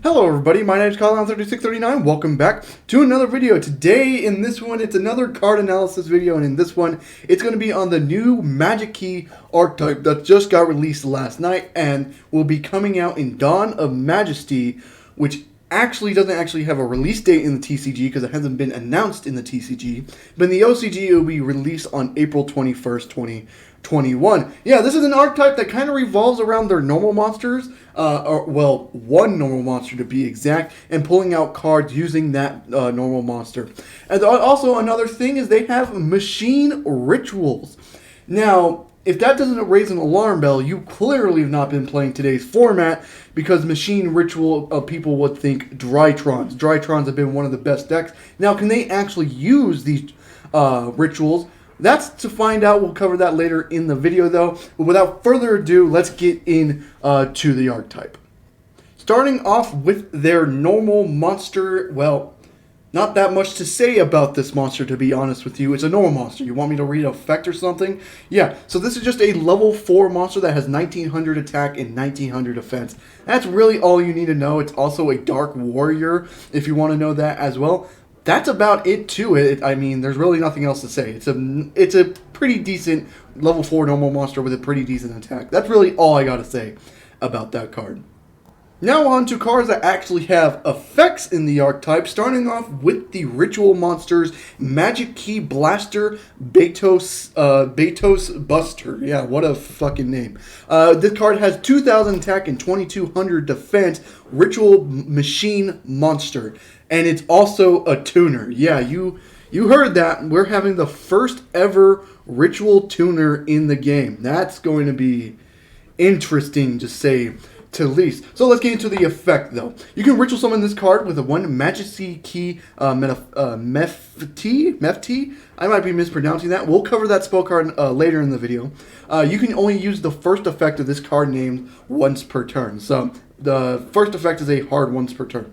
Hello everybody, my name is Kyle3639. Welcome back to another video. Today in this one, it's another card analysis video, and in this one, it's going to be on the new Magikeys Archetype that just got released last night and will be coming out in Dawn of Majesty, which doesn't actually have a release date in the TCG because it hasn't been announced in the TCG, but in the OCG it will be released on April 21st, 2021. Yeah, this is an archetype that kind of revolves around their normal monsters, well, one normal monster to be exact, and pulling out cards using that normal monster. And also another thing is they have machine rituals. Now, if that doesn't raise an alarm bell, you clearly have not been playing today's format, because machine ritual people would think Drytrons. Drytrons have been one of the best decks. Now, can they actually use these rituals? That's to find out. We'll cover that later in the video, though. But without further ado, let's get in to the archetype. Starting off with their normal monster, well, not that much to say about this monster, to be honest with you. It's a normal monster. You want me to read effect or something? Yeah, so this is just a level 4 monster that has 1900 attack and 1900 defense. That's really all you need to know. It's also a Dark Warrior, if you want to know that as well. That's about it to it. I mean, there's really nothing else to say. It's a pretty decent level 4 normal monster with a pretty decent attack. That's really all I gotta say about that card. Now on to cards that actually have effects in the archetype, starting off with the ritual monsters, Magikeys Blaster, Betos Buster. Yeah, what a fucking name. This card has 2000 attack and 2200 defense, ritual machine monster. And it's also a tuner. Yeah, you heard that. We're having the first ever ritual tuner in the game. That's going to be interesting to say to least. So let's get into the effect, though. You can ritual summon this card with a 1 Magikeys Mefti. I might be mispronouncing that. We'll cover that spell card later in the video. You can only use the first effect of this card named once per turn. So the first effect is a hard once per turn.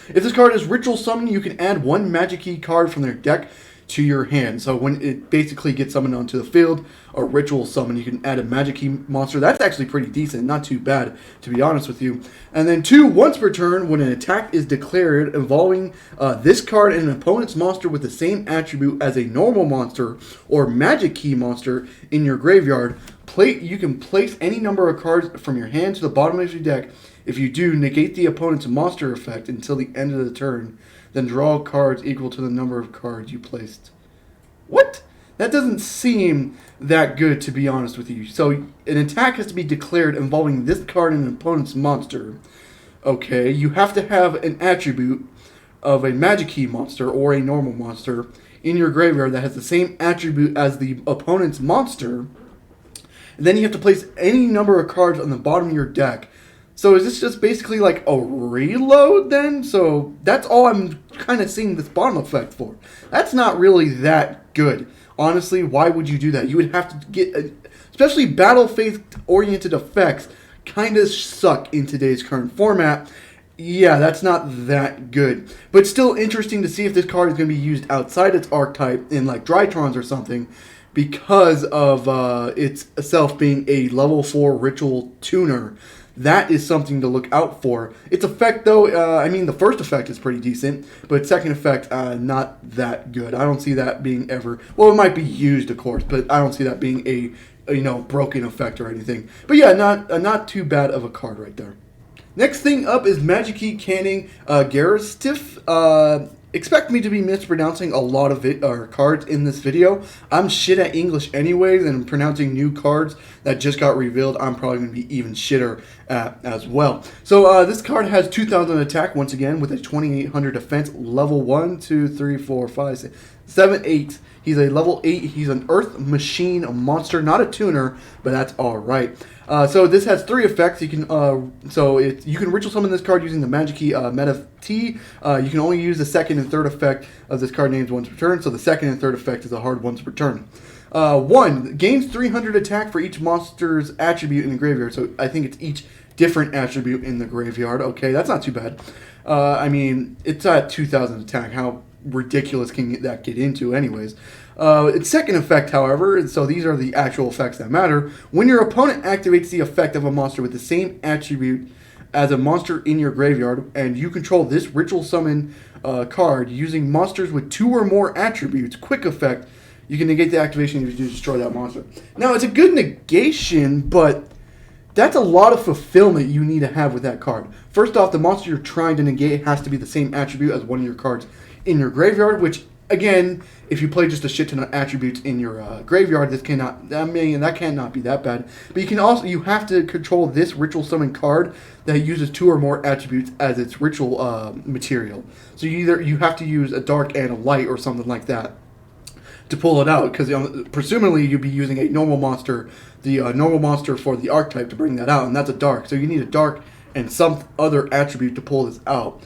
If this card is ritual summoned, you can add 1 Magikeys card from their deck to your hand. So when it basically gets summoned onto the field, or ritual summon, you can add a Magikeys monster. That's actually pretty decent, not too bad, to be honest with you. And then 2, once per turn, when an attack is declared involving this card and an opponent's monster with the same attribute as a normal monster or Magikeys monster in your graveyard, you can place any number of cards from your hand to the bottom of your deck. If you do, negate the opponent's monster effect until the end of the turn, then draw cards equal to the number of cards you placed. What? That doesn't seem that good, to be honest with you. So an attack has to be declared involving this card and an opponent's monster. Okay, you have to have an attribute of a Magikeys monster or a normal monster in your graveyard that has the same attribute as the opponent's monster. And then you have to place any number of cards on the bottom of your deck. So is this just basically like a reload then? So that's all I'm kind of seeing this bottom effect for. That's not really that good. Honestly, why would you do that? You would have to get, especially battle phase oriented effects kind of suck in today's current format. Yeah, that's not that good. But still interesting to see if this card is going to be used outside its archetype in like Drytrons or something, because of itself being a level 4 ritual tuner. That is something to look out for. Its effect, though, I mean, the first effect is pretty decent, but second effect, not that good. I don't see that being ever... Well, it might be used, of course, but I don't see that being a broken effect or anything. But yeah, not too bad of a card right there. Next thing up is Magikeys Canning Garestiff. Expect me to be mispronouncing a lot of cards in this video. I'm shit at English anyways, and pronouncing new cards that just got revealed, I'm probably going to be even shitter at as well. So this card has 2000 attack, once again, with a 2800 defense, level 1, 2, 3, 4, 5, 6, 7, 8. He's a level 8. He's an Earth Machine monster, not a tuner, but that's all right. So this has 3 effects. You can you can ritual summon this card using the Magikeys Mefti. You can only use the second and third effect of this card named once per turn. So the second and third effect is a hard once per turn. 1 gains 300 attack for each monster's attribute in the graveyard. So I think it's each different attribute in the graveyard. Okay, that's not too bad. I mean, it's at 2000 attack. How ridiculous can that get into anyways? Its second effect, however, and so these are the actual effects that matter. When your opponent activates the effect of a monster with the same attribute as a monster in your graveyard, and you control this ritual summon card using monsters with 2 or more attributes, quick effect, you can negate the activation if you destroy that monster. Now, it's a good negation, but that's a lot of fulfillment you need to have with that card. First off, the monster you're trying to negate has to be the same attribute as one of your cards in your graveyard, which, again, if you play just a shit ton of attributes in your graveyard, that cannot be that bad. But you have to control this ritual summon card that uses 2 or more attributes as its ritual material. So you have to use a dark and a light or something like that to pull it out, because presumably you'd be using a normal monster, the normal monster for the archetype to bring that out, and that's a dark. So you need a dark and some other attribute to pull this out.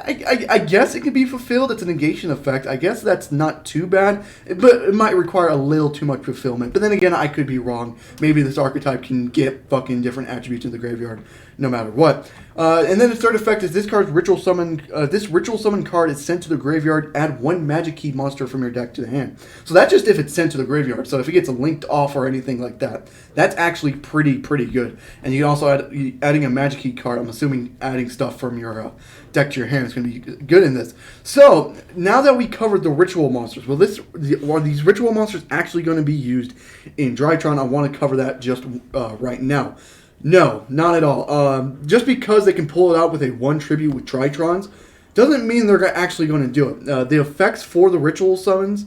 I guess it can be fulfilled. It's a negation effect. I guess that's not too bad, but it might require a little too much fulfillment. But then again, I could be wrong. Maybe this archetype can get fucking different attributes in the graveyard no matter what. And then the third effect is this card's ritual summon. This ritual summon card is sent to the graveyard. Add 1 magic key monster from your deck to the hand. So that's just if it's sent to the graveyard. So if it gets linked off or anything like that, that's actually pretty good. And you can also adding a magic key card. I'm assuming adding stuff from your deck to your hand is going to be good in this. So now that we covered the ritual monsters, are these ritual monsters actually going to be used in Drytron? I want to cover that just right now. No, not at all. Just because they can pull it out with a 1 tribute with Drytrons doesn't mean they're actually going to do it. The effects for the ritual summons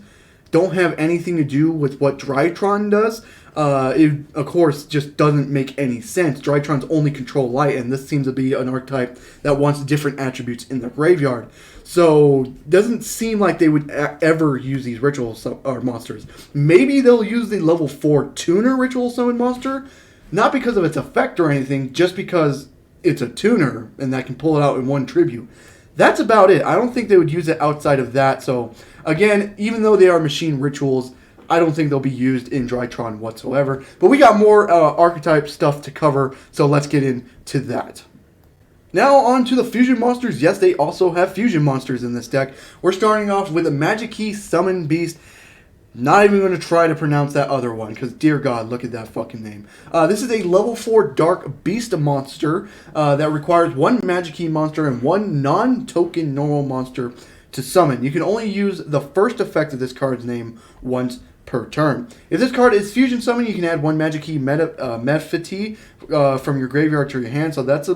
don't have anything to do with what Drytron does. It, of course, just doesn't make any sense. Drytrons only control light, and this seems to be an archetype that wants different attributes in the graveyard. So, doesn't seem like they would ever use these ritual monsters. Maybe they'll use the level 4 tuner ritual summon monster, not because of its effect or anything, just because it's a tuner, and that can pull it out in 1 tribute. That's about it. I don't think they would use it outside of that. So, again, even though they are machine rituals, I don't think they'll be used in Drytron whatsoever. But we got more archetype stuff to cover, so let's get into that. Now on to the fusion monsters. Yes, they also have fusion monsters in this deck. We're starting off with a Magikeys Summon Beast. Not even going to try to pronounce that other one, because dear God, look at that fucking name. This is a level 4 Dark Beast monster that requires 1 Magikey monster and 1 non-token normal monster to summon. You can only use the first effect of this card's name once per turn. If this card is fusion summon, you can add 1 Magikey Mephiti from your graveyard to your hand. So that's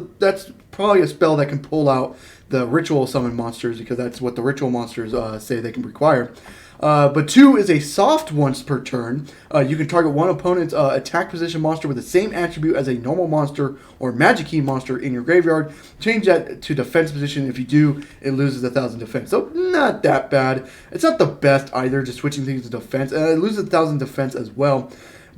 probably a spell that can pull out the ritual summon monsters, because that's what the ritual monsters say they can require. But 2 is a soft once per turn. You can target one opponent's attack position monster with the same attribute as a normal monster or Magikey monster in your graveyard. Change that to defense position. If you do, it loses 1,000 defense. So not that bad. It's not the best either, just switching things to defense. It loses 1,000 defense as well.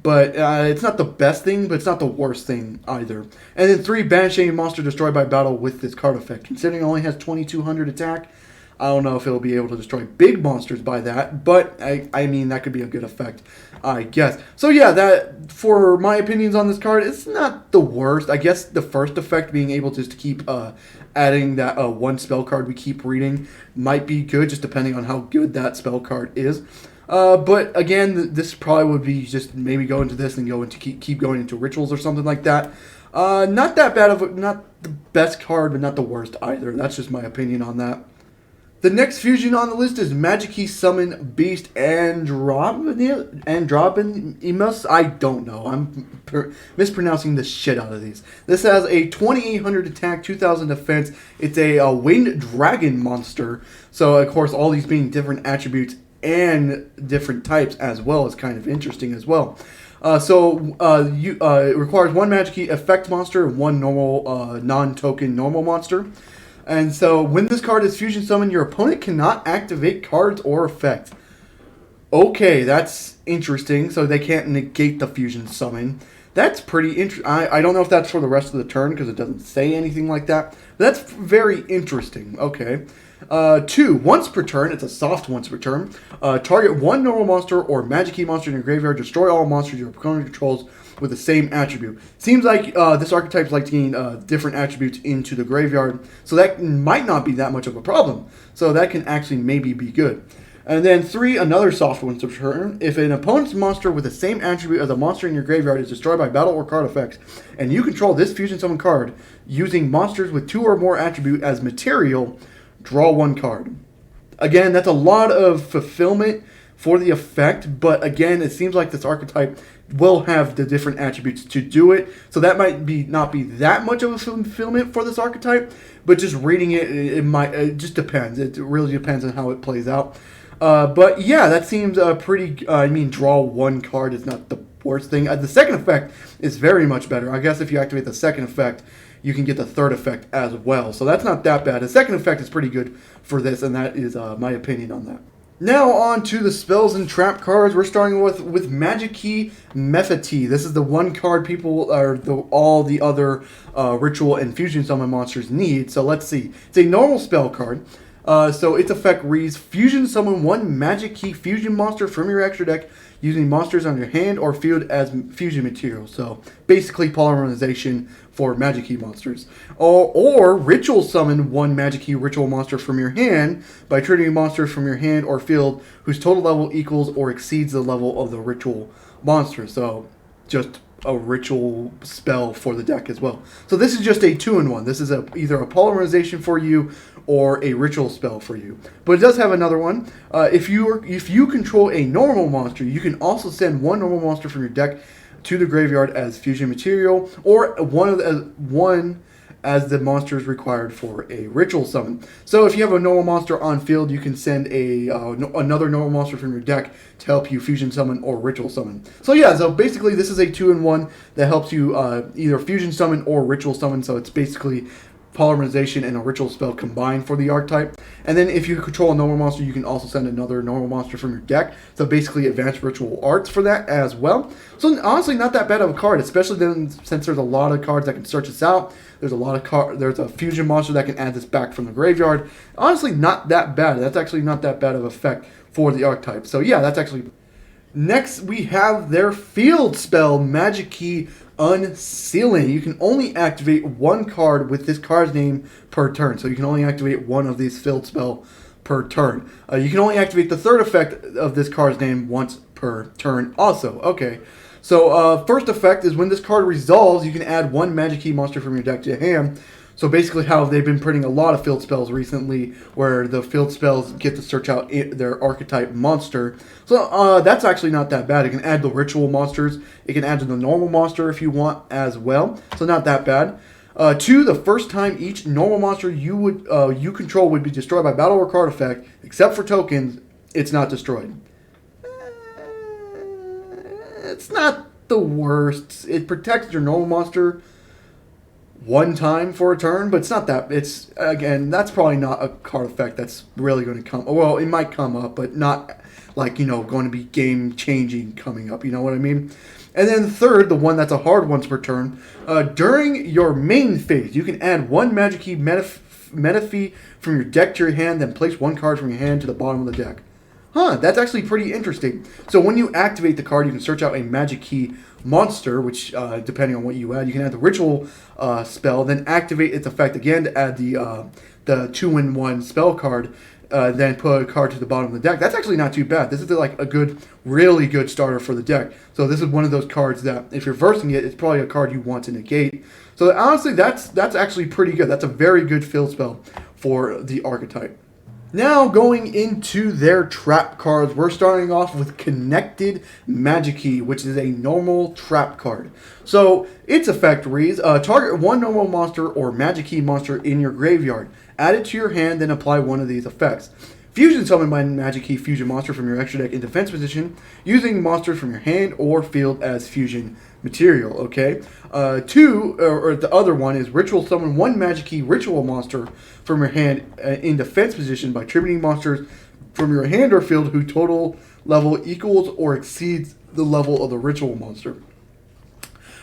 But it's not the best thing, but it's not the worst thing either. And then 3, banish any monster destroyed by battle with this card effect. Considering it only has 2,200 attack, I don't know if it'll be able to destroy big monsters by that, but I mean, that could be a good effect, I guess. So yeah, that, for my opinions on this card, it's not the worst. I guess the first effect, being able just to keep adding that 1 spell card we keep reading, might be good, just depending on how good that spell card is. But again, this probably would be just maybe go into this and go into keep going into rituals or something like that. Not that bad of not the best card, but not the worst either. That's just my opinion on that. The next fusion on the list is Magikeys Summon Beast Androbynimus. I don't know. I'm mispronouncing the shit out of these. This has a 2,800 attack, 2,000 defense. It's a winged dragon monster. So, of course, all these being different attributes and different types as well is kind of interesting as well. It requires 1 Magikey effect monster and 1 normal non-token normal monster. And so, when this card is fusion summoned, your opponent cannot activate cards or effects. Okay, that's interesting. So they can't negate the fusion summon. That's pretty interesting. I don't know if that's for the rest of the turn, because it doesn't say anything like that. But that's very interesting. Okay. 2, once per turn. It's a soft once per turn. Target 1 normal monster or Magikey monster in your graveyard. Destroy all monsters your opponent controls with the same attribute. Seems like this archetype likes to gain different attributes into the graveyard, so that might not be that much of a problem. So that can actually maybe be good. And then 3, another soft once per turn. If an opponent's monster with the same attribute as a monster in your graveyard is destroyed by battle or card effects, and you control this fusion summon card using monsters with 2 or more attribute as material, draw 1 card. Again, that's a lot of fulfillment for the effect, but again, it seems like this archetype will have the different attributes to do it, so that might not be that much of a fulfillment for this archetype, but just reading it just depends. It really depends on how it plays out. But yeah, that seems pretty. Draw 1 card is not the worst thing. The second effect is very much better. I guess if you activate the second effect, you can get the third effect as well. So that's not that bad. The second effect is pretty good for this, and that is my opinion on that. Now on to the spells and trap cards. We're starting with Magikeys Archetype. This is the 1 card people all the other ritual and fusion summon monsters need. So let's see. It's a normal spell card. So its effect reads: fusion summon 1 Magikeys fusion monster from your extra deck using monsters on your hand or field as fusion material. So basically polymerization for Magikeys monsters. Or ritual summon 1 Magikeys ritual monster from your hand by trading monsters from your hand or field whose total level equals or exceeds the level of the ritual monster. So just a ritual spell for the deck as well. So this is just a 2-in-1. This is either a polymerization for you or a ritual spell for you. But it does have another one. If you control a normal monster, you can also send 1 normal monster from your deck to the graveyard as fusion material, or one as the monster is required for a ritual summon. So if you have a normal monster on field, you can send another normal monster from your deck to help you fusion summon or ritual summon. So yeah, so basically this is a 2-in-1 that helps you either fusion summon or ritual summon. So it's basically polymerization and a ritual spell combined for the archetype. And then if you control a normal monster, you can also send another normal monster from your deck. So basically advanced ritual arts for that as well. So honestly, not that bad of a card, especially then since there's a lot of cards that can search this out. There's a fusion monster that can add this back from the graveyard. Honestly, not that bad. That's actually not that bad of effect for the archetype. So yeah, that's actually. Next, we have their field spell, Magikeys Unceilingg. You can only activate 1 card with this card's name per turn. So you can only activate 1 of these field spell per turn. You can only activate the third effect of this card's name once per turn also. Okay. So first effect is when this card resolves, you can add 1 Magikeys monster from your deck to your hand. So basically how they've been printing a lot of field spells recently, where the field spells get to search out their archetype monster. So that's actually not that bad. It can add the ritual monsters. It can add to the normal monster if you want as well. So not that bad. 2, the first time each normal monster you control would be destroyed by battle or card effect, except for tokens, it's not destroyed. It's not the worst. It protects your normal monster 1 time for a turn, but it's not that. It's, again, that's probably not a card effect that's really going to come. Well, it might come up, but not like, going to be game changing coming up. You know what I mean? And then third, the one that's a hard once per turn. During your main phase, you can add 1 Magikeys Metaphy from your deck to your hand, then place 1 card from your hand to the bottom of the deck. That's actually pretty interesting. So when you activate the card, you can search out a Magikeys monster, which, depending on what you add, you can add the ritual spell, then activate its effect again to add the 2-in-1 spell card, then put a card to the bottom of the deck. That's actually not too bad. This is like a really good starter for the deck. So this is one of those cards that, if you're versing it, it's probably a card you want to negate. So honestly, that's actually pretty good. That's a very good field spell for the archetype. Now going into their trap cards, we're starting off with Connected Magikeys, which is a normal trap card. So its effect reads, target 1 normal monster or Magikeys monster in your graveyard. Add it to your hand, then apply 1 of these effects. Fusion summon my Magikeys fusion monster from your extra deck in defense position, using monsters from your hand or field as fusion material, okay? 2, or the other one is ritual summon 1 Magikeys ritual monster from your hand in defense position by tributing monsters from your hand or field whose total level equals or exceeds the level of the ritual monster.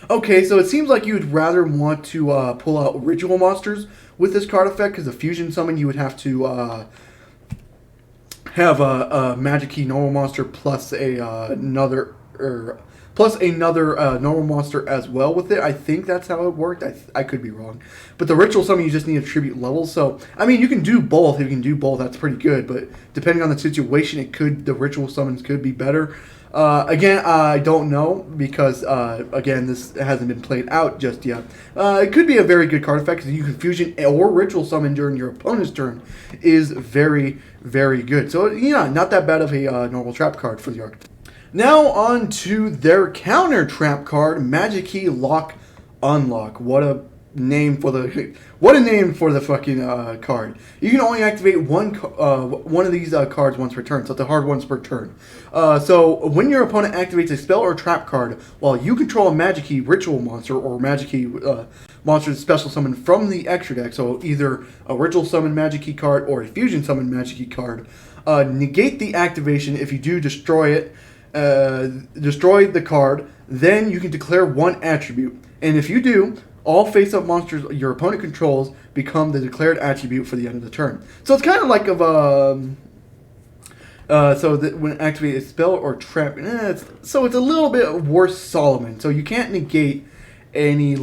Okay, so it seems like you would rather want to pull out ritual monsters with this card effect, because the fusion summon you would have to have a Magikeys normal monster plus another plus another normal monster as well with it. I think that's how it worked. I could be wrong. But the ritual summon, you just need attribute levels. So, I mean, you can do both. If you can do both, that's pretty good. But depending on the situation, the ritual summons could be better. Again, I don't know because, again, this hasn't been played out just yet. It could be a very good card effect because you can fusion or ritual summon during your opponent's turn is very, very good. So, yeah, not that bad of a normal trap card for the archetype. Now on to their counter trap card, Magikey Lock Unlock. What a name for the fucking card. You can only activate one of these cards once per turn, so it's a hard once per turn. So when your opponent activates a spell or trap card while you control a Magikey ritual monster or Magikey monster special summon from the extra deck, so either a ritual summon Magikey card or a fusion summon Magikey card, negate the activation. If you do, destroy it. Destroy the card, then you can declare one attribute. And if you do, all face-up monsters your opponent controls become the declared attribute for the end of the turn. So it's kind of like so that when activate a spell or trap, so it's a little bit worse Solomon. So you can't negate any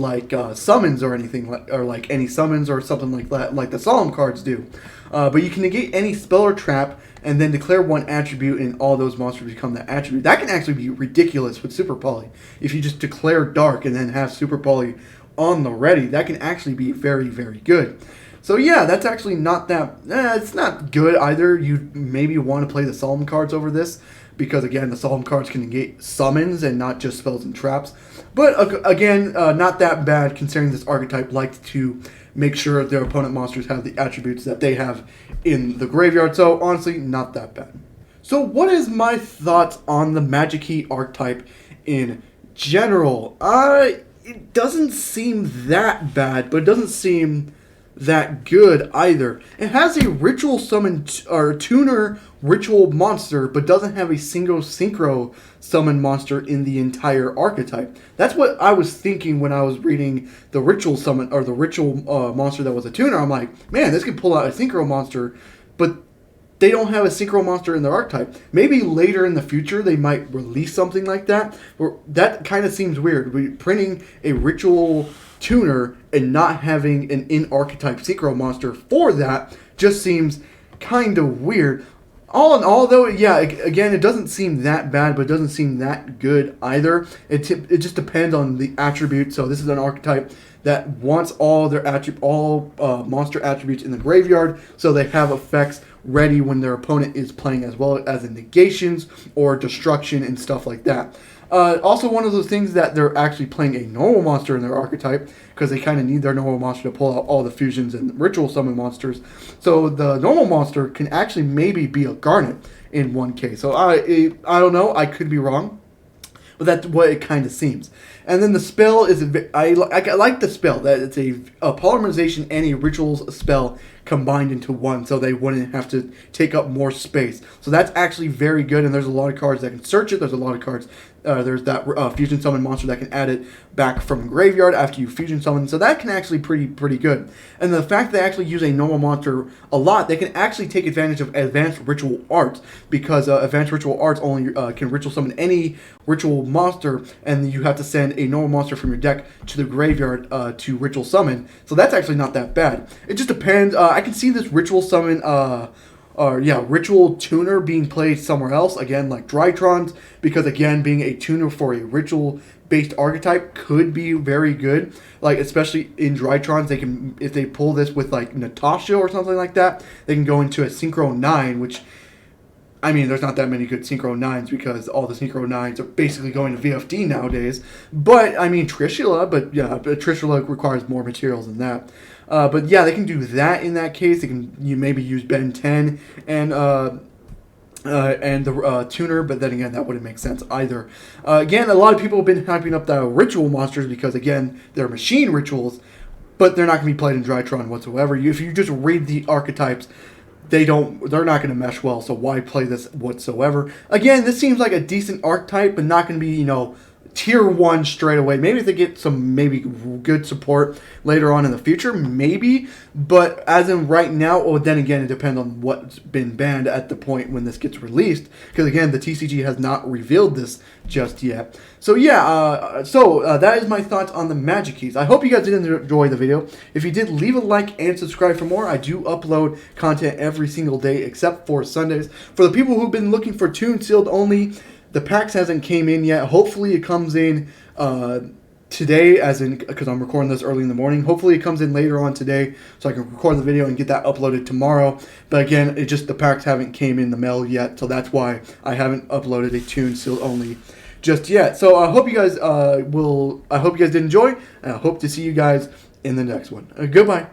summons or anything like any summons or something like that, like the Solemn cards do. But you can negate any spell or trap and then declare one attribute, and all those monsters become that attribute. That can actually be ridiculous with Super Poly. If you just declare Dark and then have Super Poly on the ready, that can actually be very, very good. So yeah, that's actually not that. It's not good either. You maybe want to play the Solemn cards over this because again, the Solemn cards can negate summons and not just spells and traps. But again, not that bad considering this archetype likes to make sure their opponent monsters have the attributes that they have in the graveyard. So honestly, not that bad. So what is my thoughts on the Magikey archetype in general? It doesn't seem that bad, but it doesn't seem that good either. It has a ritual summon or tuner ritual monster, but doesn't have a single synchro summon monster in the entire archetype. That's what I was thinking when I was reading the ritual summon or the ritual monster that was a tuner. I'm like, man, this could pull out a synchro monster, but they don't have a synchro monster in their archetype. Maybe later in the future they might release something like that. Or that kind of seems weird. Printing a ritual tuner and not having an in-archetype synchro monster for that just seems kind of weird. All in all, though, yeah, again, it doesn't seem that bad, but it doesn't seem that good either. It just depends on the attribute. So this is an archetype that wants all their monster attributes in the graveyard, so they have effects ready when their opponent is playing, as well as in negations or destruction and stuff like that. Also, one of those things that they're actually playing a normal monster in their archetype because they kind of need their normal monster to pull out all the fusions and ritual summon monsters. So the normal monster can actually maybe be a Garnet in one case. So I don't know. I could be wrong. But that's what it kind of seems. And then the spell is, I like the spell, that it's a polymerization and a rituals spell combined into one, so they wouldn't have to take up more space. So that's actually very good, and there's a lot of cards that can search it. There's a lot of cards, there's that fusion summon monster that can add it back from graveyard after you fusion summon, so that can actually pretty good. And the fact they actually use a normal monster a lot, they can actually take advantage of advanced ritual arts, because advanced ritual arts only can ritual summon any ritual monster, and you have to send a normal monster from your deck to the graveyard to ritual summon. So that's actually not that bad. It just depends. I can see this ritual summon, ritual tuner being played somewhere else, again, like Drytrons, because again, being a tuner for a ritual-based archetype could be very good. Like, especially in Drytrons, they can, if they pull this with like Natasha or something like that, they can go into a Synchro 9, which, I mean, there's not that many good Synchro 9s because all the Synchro 9s are basically going to VFD nowadays. But, I mean, Trishula, but Trishula requires more materials than that. But yeah, they can do that in that case. You maybe use Ben 10 and the tuner, but then again, that wouldn't make sense either. Again, a lot of people have been hyping up the ritual monsters because, again, they're machine rituals, but they're not going to be played in Drytron whatsoever. If you just read the archetypes, they're not going to mesh well, so why play this whatsoever? Again, this seems like a decent archetype, but not going to be, tier 1 straight away. Maybe if they get some maybe good support later on in the future, maybe. But as in right now, well, then again, it depends on what's been banned at the point when this gets released. Because again, the TCG has not revealed this just yet. So yeah, that is my thoughts on the Magikeys. I hope you guys did enjoy the video. If you did, leave a like and subscribe for more. I do upload content every single day except for Sundays. For the people who've been looking for Tune Sealed only, the packs hasn't came in yet. Hopefully it comes in today, as in, because I'm recording this early in the morning. Hopefully it comes in later on today so I can record the video and get that uploaded tomorrow. But again, the packs haven't came in the mail yet, so that's why I haven't uploaded a Tune Sealed only just yet. So I hope you guys did enjoy, and I hope to see you guys in the next one. Goodbye.